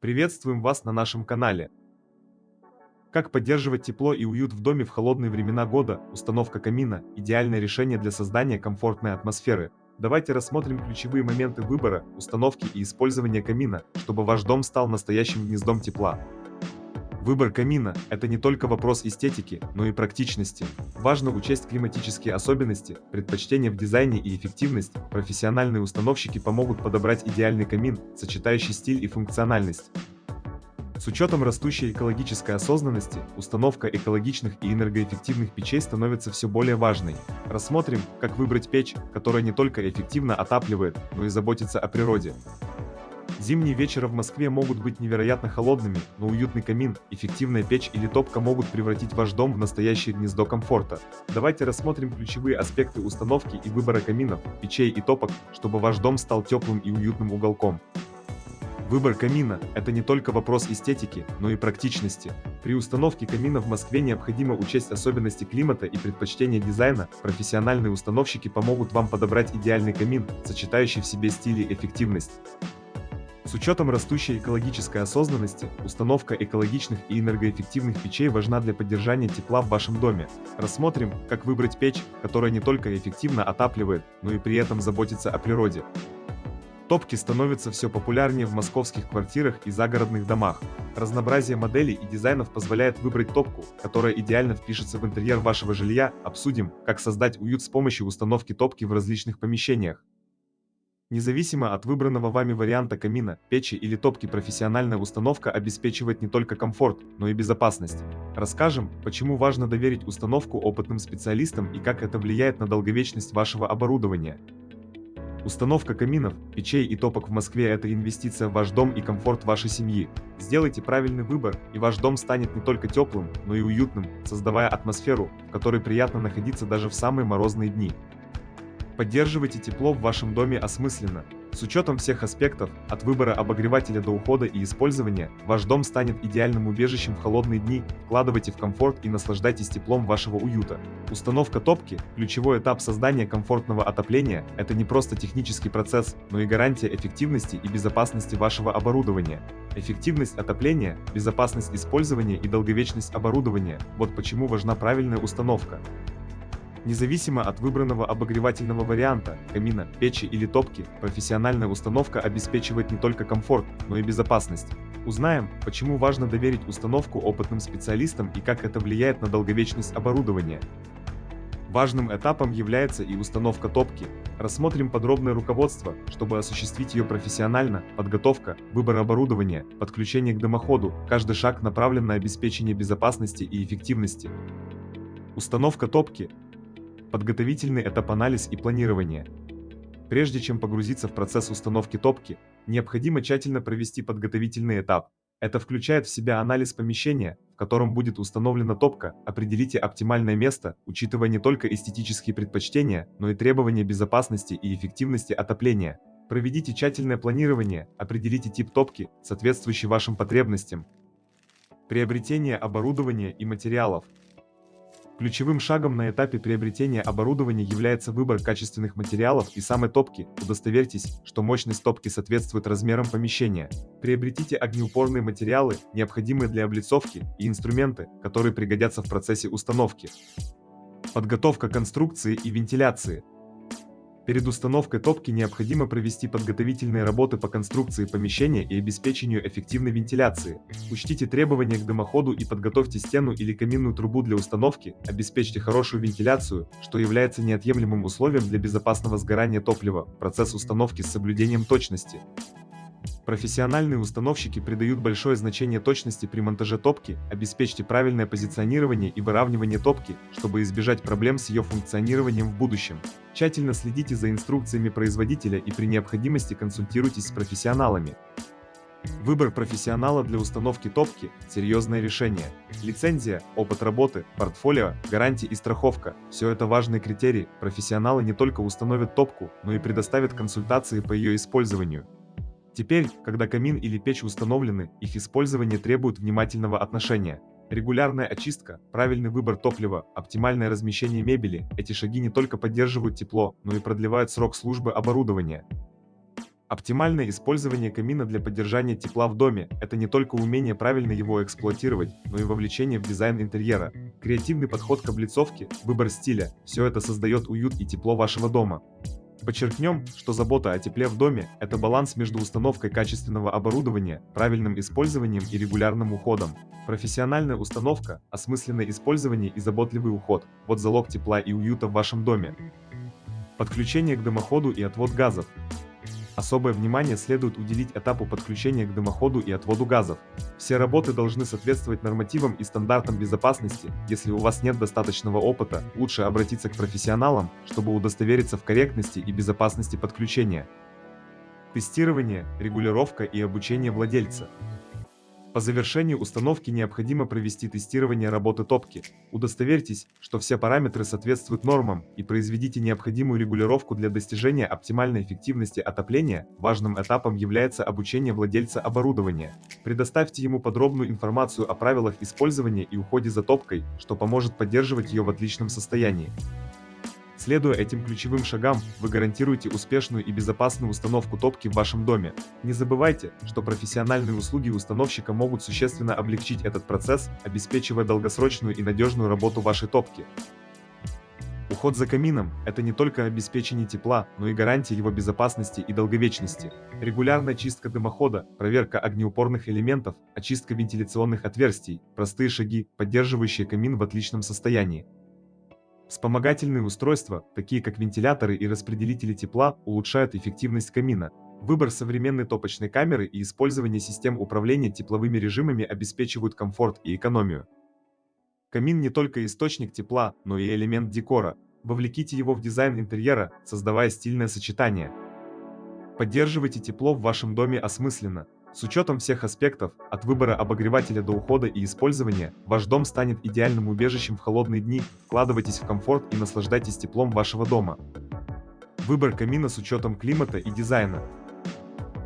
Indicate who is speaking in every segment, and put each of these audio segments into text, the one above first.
Speaker 1: Приветствуем вас на нашем канале. Как поддерживать тепло и уют в доме в холодные времена года? Установка камина – идеальное решение для создания комфортной атмосферы. Давайте рассмотрим ключевые моменты выбора, установки и использования камина, чтобы ваш дом стал настоящим гнездом тепла. Выбор камина – это не только вопрос эстетики, но и практичности. Важно учесть климатические особенности, предпочтения в дизайне и эффективность. Профессиональные установщики помогут подобрать идеальный камин, сочетающий стиль и функциональность. С учетом растущей экологической осознанности, установка экологичных и энергоэффективных печей становится все более важной. Рассмотрим, как выбрать печь, которая не только эффективно отапливает, но и заботится о природе. Зимние вечера в Москве могут быть невероятно холодными, но уютный камин, эффективная печь или топка могут превратить ваш дом в настоящее гнездо комфорта. Давайте рассмотрим ключевые аспекты установки и выбора каминов, печей и топок, чтобы ваш дом стал теплым и уютным уголком. Выбор камина – это не только вопрос эстетики, но и практичности. При установке камина в Москве необходимо учесть особенности климата и предпочтения дизайна. Профессиональные установщики помогут вам подобрать идеальный камин, сочетающий в себе стиль и эффективность. С учетом растущей экологической осознанности, установка экологичных и энергоэффективных печей важна для поддержания тепла в вашем доме. Рассмотрим, как выбрать печь, которая не только эффективно отапливает, но и при этом заботится о природе. Топки становятся все популярнее в московских квартирах и загородных домах. Разнообразие моделей и дизайнов позволяет выбрать топку, которая идеально впишется в интерьер вашего жилья. Обсудим, как создать уют с помощью установки топки в различных помещениях. Независимо от выбранного вами варианта камина, печи или топки, профессиональная установка обеспечивает не только комфорт, но и безопасность. Расскажем, почему важно доверить установку опытным специалистам и как это влияет на долговечность вашего оборудования. Установка каминов, печей и топок в Москве – это инвестиция в ваш дом и комфорт вашей семьи. Сделайте правильный выбор, и ваш дом станет не только теплым, но и уютным, создавая атмосферу, в которой приятно находиться даже в самые морозные дни. Поддерживайте тепло в вашем доме осмысленно. С учетом всех аспектов, от выбора обогревателя до ухода и использования, ваш дом станет идеальным убежищем в холодные дни. Вкладывайте в комфорт и наслаждайтесь теплом вашего уюта. Установка топки – ключевой этап создания комфортного отопления. Это не просто технический процесс, но и гарантия эффективности и безопасности вашего оборудования. Эффективность отопления, безопасность использования и долговечность оборудования – вот почему важна правильная установка. Независимо от выбранного обогревательного варианта, камина, печи или топки, профессиональная установка обеспечивает не только комфорт, но и безопасность. Узнаем, почему важно доверить установку опытным специалистам и как это влияет на долговечность оборудования. Важным этапом является и установка топки. Рассмотрим подробное руководство, чтобы осуществить ее профессионально, подготовка, выбор оборудования, подключение к дымоходу, каждый шаг направлен на обеспечение безопасности и эффективности. Установка топки. Подготовительный этап, анализ и планирование. Прежде чем погрузиться в процесс установки топки, необходимо тщательно провести подготовительный этап. Это включает в себя анализ помещения, в котором будет установлена топка, определите оптимальное место, учитывая не только эстетические предпочтения, но и требования безопасности и эффективности отопления. Проведите тщательное планирование, определите тип топки, соответствующий вашим потребностям. Приобретение оборудования и материалов. Ключевым шагом на этапе приобретения оборудования является выбор качественных материалов и самой топки. Удостоверьтесь, что мощность топки соответствует размерам помещения. Приобретите огнеупорные материалы, необходимые для облицовки, и инструменты, которые пригодятся в процессе установки. Подготовка конструкции и вентиляции. Перед установкой топки необходимо провести подготовительные работы по конструкции помещения и обеспечению эффективной вентиляции. Учтите требования к дымоходу и подготовьте стену или каминную трубу для установки, обеспечьте хорошую вентиляцию, что является неотъемлемым условием для безопасного сгорания топлива. Процесс установки с соблюдением точности. Профессиональные установщики придают большое значение точности при монтаже топки. Обеспечьте правильное позиционирование и выравнивание топки, чтобы избежать проблем с ее функционированием в будущем. Тщательно следите за инструкциями производителя и при необходимости консультируйтесь с профессионалами. Выбор профессионала для установки топки – серьезное решение. Лицензия, опыт работы, портфолио, гарантии и страховка – все это важные критерии. Профессионалы не только установят топку, но и предоставят консультации по ее использованию. Теперь, когда камин или печь установлены, их использование требует внимательного отношения. Регулярная очистка, правильный выбор топлива, оптимальное размещение мебели – эти шаги не только поддерживают тепло, но и продлевают срок службы оборудования. Оптимальное использование камина для поддержания тепла в доме – это не только умение правильно его эксплуатировать, но и вовлечение в дизайн интерьера. Креативный подход к облицовке, выбор стиля – все это создает уют и тепло вашего дома. Подчеркнем, что забота о тепле в доме – это баланс между установкой качественного оборудования, правильным использованием и регулярным уходом. Профессиональная установка, осмысленное использование и заботливый уход – вот залог тепла и уюта в вашем доме. Подключение к дымоходу и отвод газов. Особое внимание следует уделить этапу подключения к дымоходу и отводу газов. Все работы должны соответствовать нормативам и стандартам безопасности. Если у вас нет достаточного опыта, лучше обратиться к профессионалам, чтобы удостовериться в корректности и безопасности подключения. Тестирование, регулировка и обучение владельца. По завершении установки необходимо провести тестирование работы топки. Удостоверьтесь, что все параметры соответствуют нормам, и произведите необходимую регулировку для достижения оптимальной эффективности отопления. Важным этапом является обучение владельца оборудования. Предоставьте ему подробную информацию о правилах использования и уходе за топкой, что поможет поддерживать ее в отличном состоянии. Следуя этим ключевым шагам, вы гарантируете успешную и безопасную установку топки в вашем доме. Не забывайте, что профессиональные услуги установщика могут существенно облегчить этот процесс, обеспечивая долгосрочную и надежную работу вашей топки. Уход за камином – это не только обеспечение тепла, но и гарантия его безопасности и долговечности. Регулярная чистка дымохода, проверка огнеупорных элементов, очистка вентиляционных отверстий – простые шаги, поддерживающие камин в отличном состоянии. Вспомогательные устройства, такие как вентиляторы и распределители тепла, улучшают эффективность камина. Выбор современной топочной камеры и использование систем управления тепловыми режимами обеспечивают комфорт и экономию. Камин не только источник тепла, но и элемент декора. Вовлеките его в дизайн интерьера, создавая стильное сочетание. Поддерживайте тепло в вашем доме осмысленно. С учетом всех аспектов, от выбора обогревателя до ухода и использования, ваш дом станет идеальным убежищем в холодные дни. Вкладывайтесь в комфорт и наслаждайтесь теплом вашего дома. Выбор камина с учетом климата и дизайна.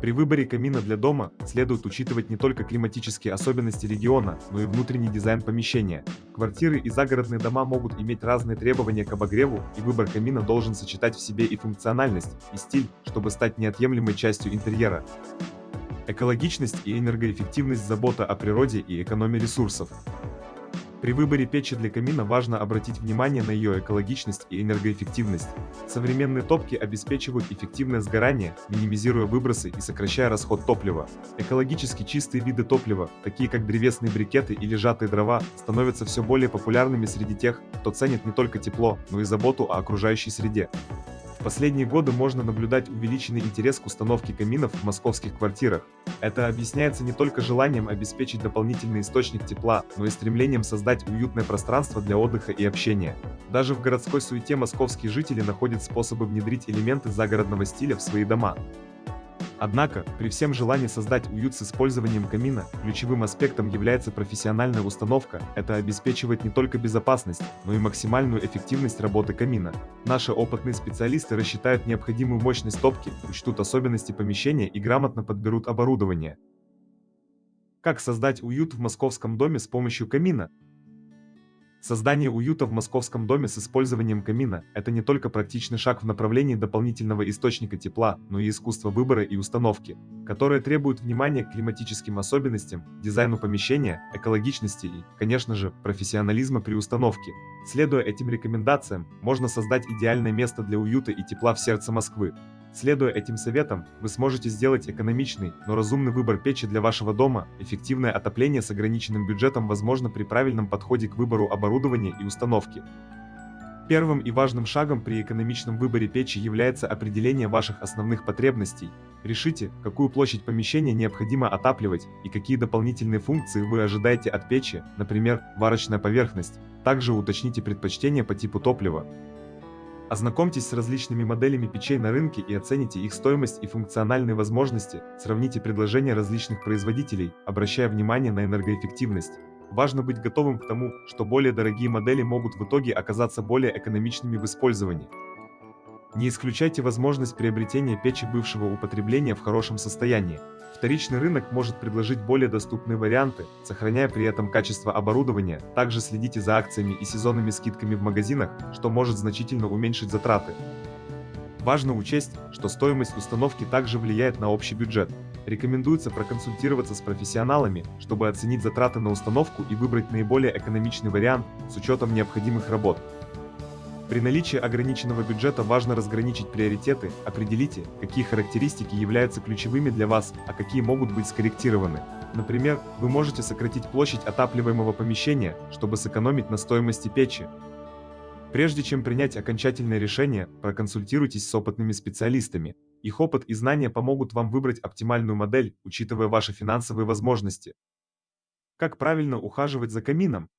Speaker 1: При выборе камина для дома следует учитывать не только климатические особенности региона, но и внутренний дизайн помещения. Квартиры и загородные дома могут иметь разные требования к обогреву, и выбор камина должен сочетать в себе и функциональность, и стиль, чтобы стать неотъемлемой частью интерьера. Экологичность и энергоэффективность, забота о природе и экономия ресурсов. При выборе печи для камина важно обратить внимание на ее экологичность и энергоэффективность. Современные топки обеспечивают эффективное сгорание, минимизируя выбросы и сокращая расход топлива. Экологически чистые виды топлива, такие как древесные брикеты или сжатые дрова, становятся все более популярными среди тех, кто ценит не только тепло, но и заботу о окружающей среде. В последние годы можно наблюдать увеличенный интерес к установке каминов в московских квартирах. Это объясняется не только желанием обеспечить дополнительный источник тепла, но и стремлением создать уютное пространство для отдыха и общения. Даже в городской суете московские жители находят способы внедрить элементы загородного стиля в свои дома. Однако, при всем желании создать уют с использованием камина, ключевым аспектом является профессиональная установка. Это обеспечивает не только безопасность, но и максимальную эффективность работы камина. Наши опытные специалисты рассчитают необходимую мощность топки, учтут особенности помещения и грамотно подберут оборудование. Как создать уют в московском доме с помощью камина? Создание уюта в московском доме с использованием камина – это не только практичный шаг в направлении дополнительного источника тепла, но и искусство выбора и установки, которое требует внимания к климатическим особенностям, дизайну помещения, экологичности и, конечно же, профессионализма при установке. Следуя этим рекомендациям, можно создать идеальное место для уюта и тепла в сердце Москвы. Следуя этим советам, вы сможете сделать экономичный, но разумный выбор печи для вашего дома. Эффективное отопление с ограниченным бюджетом возможно при правильном подходе к выбору оборудования и установки. Первым и важным шагом при экономичном выборе печи является определение ваших основных потребностей. Решите, какую площадь помещения необходимо отапливать и какие дополнительные функции вы ожидаете от печи, например, варочная поверхность. Также уточните предпочтения по типу топлива. Ознакомьтесь с различными моделями печей на рынке и оцените их стоимость и функциональные возможности. Сравните предложения различных производителей, обращая внимание на энергоэффективность. Важно быть готовым к тому, что более дорогие модели могут в итоге оказаться более экономичными в использовании. Не исключайте возможность приобретения печи бывшего употребления в хорошем состоянии. Вторичный рынок может предложить более доступные варианты, сохраняя при этом качество оборудования. Также следите за акциями и сезонными скидками в магазинах, что может значительно уменьшить затраты. Важно учесть, что стоимость установки также влияет на общий бюджет. Рекомендуется проконсультироваться с профессионалами, чтобы оценить затраты на установку и выбрать наиболее экономичный вариант с учетом необходимых работ. При наличии ограниченного бюджета важно разграничить приоритеты, определите, какие характеристики являются ключевыми для вас, а какие могут быть скорректированы. Например, вы можете сократить площадь отапливаемого помещения, чтобы сэкономить на стоимости печи. Прежде чем принять окончательное решение, проконсультируйтесь с опытными специалистами. Их опыт и знания помогут вам выбрать оптимальную модель, учитывая ваши финансовые возможности. Как правильно ухаживать за камином?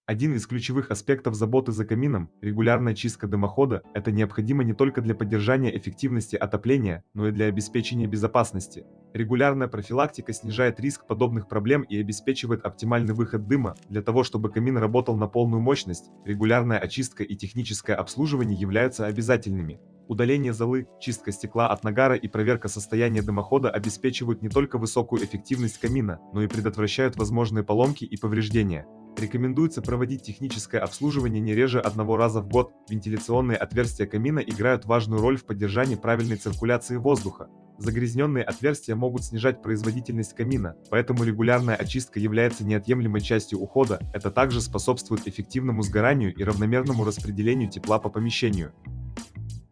Speaker 1: Один из ключевых аспектов заботы за камином – регулярная чистка дымохода – это необходимо не только для поддержания эффективности отопления, но и для обеспечения безопасности. Регулярная профилактика снижает риск подобных проблем и обеспечивает оптимальный выход дыма. Для того, чтобы камин работал на полную мощность, регулярная очистка и техническое обслуживание являются обязательными. Удаление золы, чистка стекла от нагара и проверка состояния дымохода обеспечивают не только высокую эффективность камина, но и предотвращают возможные поломки и повреждения. Рекомендуется проводить техническое обслуживание не реже одного раза в год. Вентиляционные отверстия камина играют важную роль в поддержании правильной циркуляции воздуха. Загрязненные отверстия могут снижать производительность камина, поэтому регулярная очистка является неотъемлемой частью ухода. Это также способствует эффективному сгоранию и равномерному распределению тепла по помещению.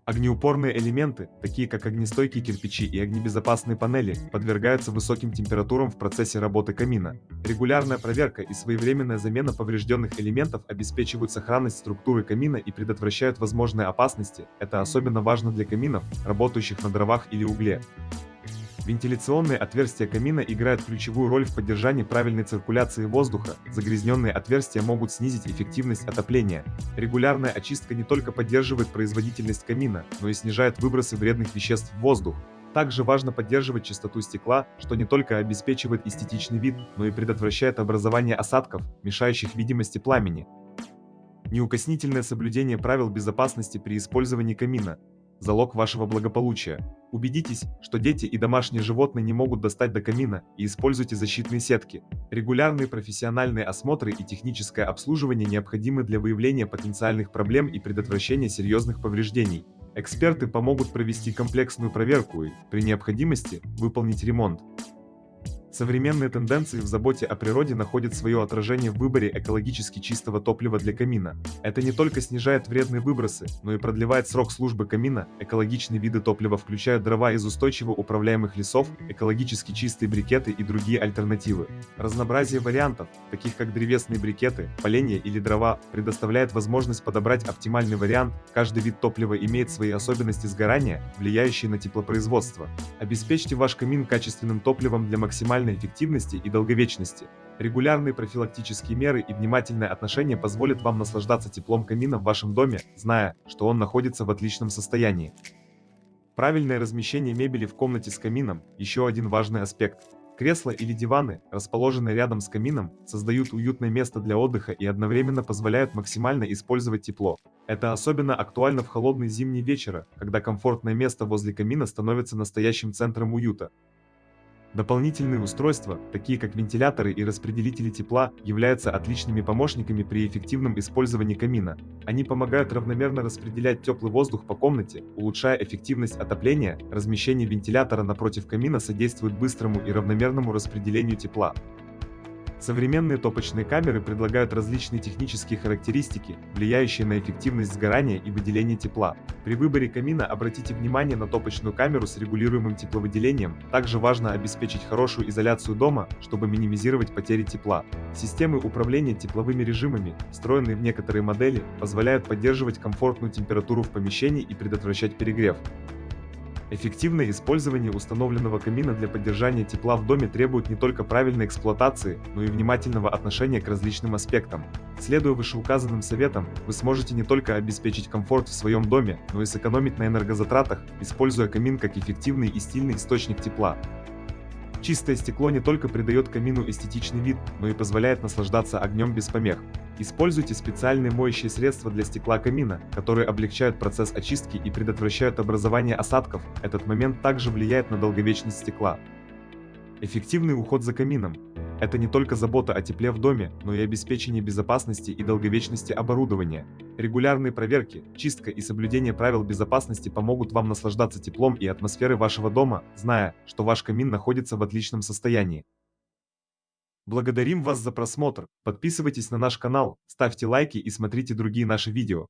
Speaker 1: Огнеупорные элементы, такие как огнестойкие кирпичи и огнебезопасные панели, подвергаются высоким температурам в процессе работы камина. Регулярная проверка и своевременная замена поврежденных элементов обеспечивают сохранность структуры камина и предотвращают возможные опасности. Это особенно важно для каминов, работающих на дровах или угле. Вентиляционные отверстия камина играют ключевую роль в поддержании правильной циркуляции воздуха. Загрязненные отверстия могут снизить эффективность отопления. Регулярная очистка не только поддерживает производительность камина, но и снижает выбросы вредных веществ в воздух. Также важно поддерживать чистоту стекла, что не только обеспечивает эстетичный вид, но и предотвращает образование осадков, мешающих видимости пламени. Неукоснительное соблюдение правил безопасности при использовании камина – залог вашего благополучия. Убедитесь, что дети и домашние животные не могут достать до камина, и используйте защитные сетки. Регулярные профессиональные осмотры и техническое обслуживание необходимы для выявления потенциальных проблем и предотвращения серьезных повреждений. Эксперты помогут провести комплексную проверку и, при необходимости, выполнить ремонт. Современные тенденции в заботе о природе находят свое отражение в выборе экологически чистого топлива для камина. Это не только снижает вредные выбросы, но и продлевает срок службы камина. Экологичные виды топлива включают дрова из устойчиво управляемых лесов, экологически чистые брикеты и другие альтернативы. Разнообразие вариантов, таких как древесные брикеты, поленья или дрова, предоставляет возможность подобрать оптимальный вариант. Каждый вид топлива имеет свои особенности сгорания, влияющие на теплопроизводство. Обеспечьте ваш камин качественным топливом для максимальной эффективности и долговечности. Регулярные профилактические меры и внимательное отношение позволят вам наслаждаться теплом камина в вашем доме, зная, что он находится в отличном состоянии. Правильное размещение мебели в комнате с камином – еще один важный аспект. Кресла или диваны, расположенные рядом с камином, создают уютное место для отдыха и одновременно позволяют максимально использовать тепло. Это особенно актуально в холодные зимние вечера, когда комфортное место возле камина становится настоящим центром уюта. Дополнительные устройства, такие как вентиляторы и распределители тепла, являются отличными помощниками при эффективном использовании камина. Они помогают равномерно распределять теплый воздух по комнате, улучшая эффективность отопления. Размещение вентилятора напротив камина содействует быстрому и равномерному распределению тепла. Современные топочные камеры предлагают различные технические характеристики, влияющие на эффективность сгорания и выделения тепла. При выборе камина обратите внимание на топочную камеру с регулируемым тепловыделением. Также важно обеспечить хорошую изоляцию дома, чтобы минимизировать потери тепла. Системы управления тепловыми режимами, встроенные в некоторые модели, позволяют поддерживать комфортную температуру в помещении и предотвращать перегрев. Эффективное использование установленного камина для поддержания тепла в доме требует не только правильной эксплуатации, но и внимательного отношения к различным аспектам. Следуя вышеуказанным советам, вы сможете не только обеспечить комфорт в своем доме, но и сэкономить на энергозатратах, используя камин как эффективный и стильный источник тепла. Чистое стекло не только придает камину эстетичный вид, но и позволяет наслаждаться огнем без помех. Используйте специальные моющие средства для стекла камина, которые облегчают процесс очистки и предотвращают образование осадков. Этот момент также влияет на долговечность стекла. Эффективный уход за камином. Это не только забота о тепле в доме, но и обеспечение безопасности и долговечности оборудования. Регулярные проверки, чистка и соблюдение правил безопасности помогут вам наслаждаться теплом и атмосферой вашего дома, зная, что ваш камин находится в отличном состоянии. Благодарим вас за просмотр, подписывайтесь на наш канал, ставьте лайки и смотрите другие наши видео.